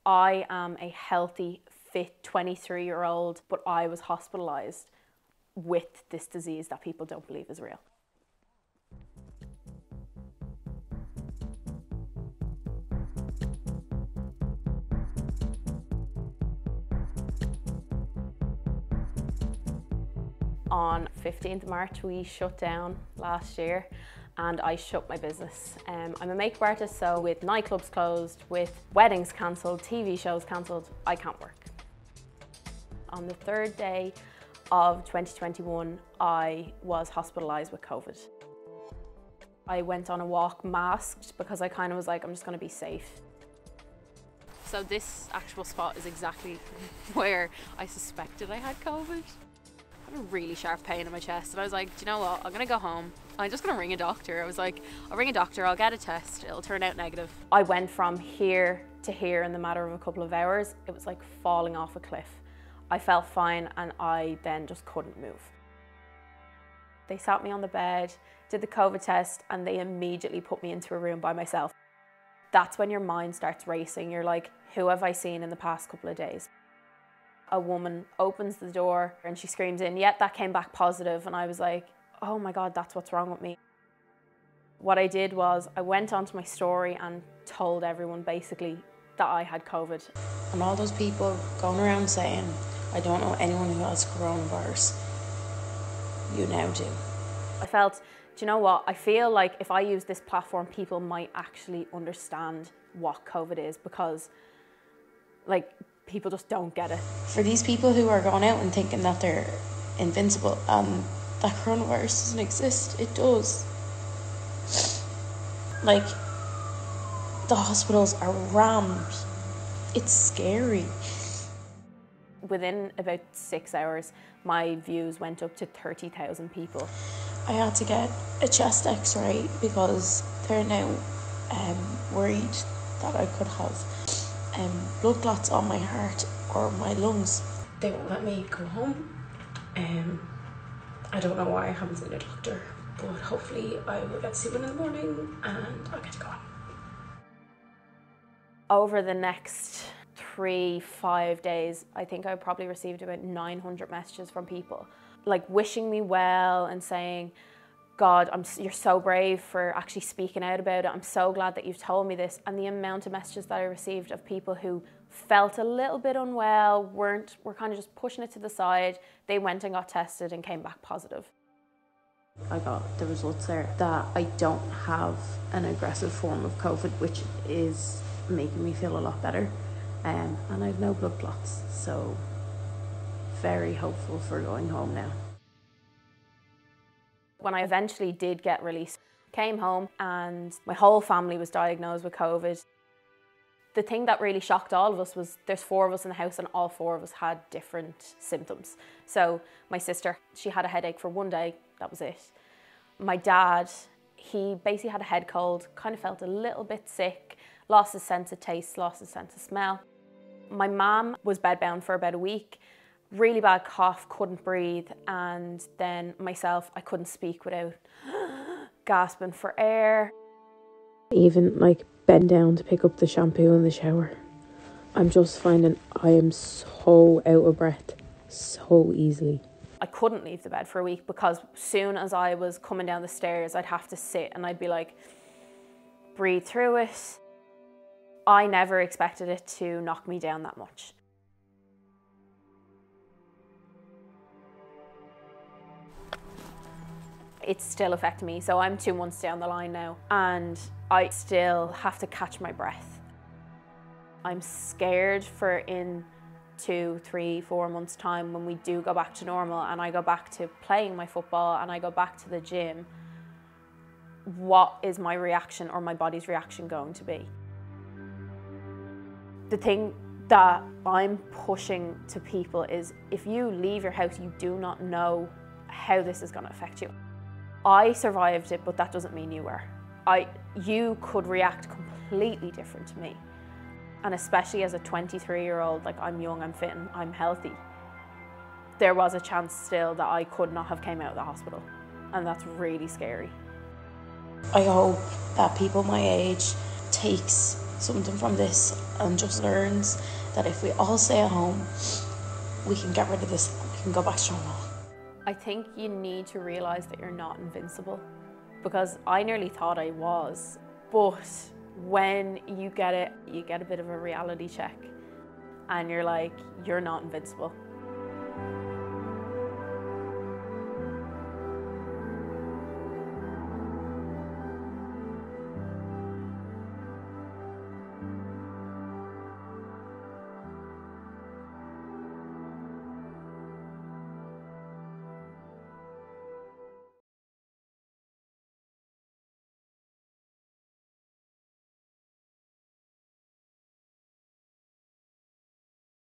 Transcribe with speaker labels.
Speaker 1: I am a healthy, fit 23-year-old, but I was hospitalised with this disease that people don't believe is real. On 15th of March, we shut down last year and I shut my business. I'm a makeup artist, so with nightclubs closed, with weddings cancelled, TV shows cancelled, I can't work. On the third day of 2021, I was hospitalised with COVID. I went on a walk masked because I kind of was like, I'm just going to be safe. So this actual spot is exactly where I suspected I had COVID. I had a really sharp pain in my chest and I was like, do you know what, I'm gonna go home. I'm just gonna ring a doctor. I was like, I'll ring a doctor, I'll get a test, it'll turn out negative. I went from here to here in the matter of a couple of hours. It was like falling off a cliff. I felt fine and I then just couldn't move. They sat me on the bed, did the COVID test, and they immediately put me into a room by myself. That's when your mind starts racing. You're like, who have I seen in the past couple of days? A woman opens the door and she screams in, "Yep, that came back positive." And I was like, oh my God, that's what's wrong with me. What I did was I went onto my story and told everyone basically that I had COVID.
Speaker 2: And all those people going around saying, I don't know anyone who has coronavirus, you now do.
Speaker 1: I felt, do you know what? I feel like if I use this platform, people might actually understand what COVID is, because like, people just don't get it.
Speaker 2: For these people who are going out and thinking that they're invincible and that coronavirus doesn't exist, it does. Like, the hospitals are rammed. It's scary.
Speaker 1: Within about 6 hours, my views went up to 30,000 people.
Speaker 2: I had to get a chest x-ray because they're now worried that I could have blood clots on my heart or my lungs. They won't let me go home. I don't know why I haven't seen a doctor, but hopefully I will get to see one in the morning and I'll get to go home.
Speaker 1: Over the next 3-5 days, I think I probably received about 900 messages from people, like wishing me well and saying, God, you're so brave for actually speaking out about it. I'm so glad that you've told me this. And the amount of messages that I received of people who felt a little bit unwell, were kind of just pushing it to the side. They went and got tested and came back positive.
Speaker 2: I got the results there that I don't have an aggressive form of COVID, which is making me feel a lot better. And I have no blood clots, so very hopeful for going home now.
Speaker 1: When I eventually did get released, came home and my whole family was diagnosed with COVID. The thing that really shocked all of us was there's 4 of us in the house and all 4 of us had different symptoms. So my sister, she had a headache for one day, that was it. My dad, he basically had a head cold, kind of felt a little bit sick, lost his sense of taste, lost his sense of smell. My mum was bedbound for about a week, really bad cough, couldn't breathe, and then myself, I couldn't speak without gasping for air.
Speaker 2: Even like bend down to pick up the shampoo in the shower. I'm just finding I am so out of breath so easily.
Speaker 1: I couldn't leave the bed for a week because as soon as I was coming down the stairs, I'd have to sit and I'd be like, breathe through it. I never expected it to knock me down that much. It's still affecting me, so I'm 2 months down the line now and I still have to catch my breath. I'm scared for in 2, 3, 4 months time when we do go back to normal and I go back to playing my football and I go back to the gym, what is my reaction or my body's reaction going to be? The thing that I'm pushing to people is if you leave your house, you do not know how this is going to affect you. I survived it, but that doesn't mean you were. You could react completely different to me. And especially as a 23-year-old, like I'm young, I'm fit, and I'm healthy. There was a chance still that I could not have came out of the hospital. And that's really scary.
Speaker 2: I hope that people my age takes something from this and just learns that if we all stay at home, we can get rid of this, we can go back to normal.
Speaker 1: I think you need to realise that you're not invincible, because I nearly thought I was, but when you get it, you get a bit of a reality check and you're like, you're not invincible.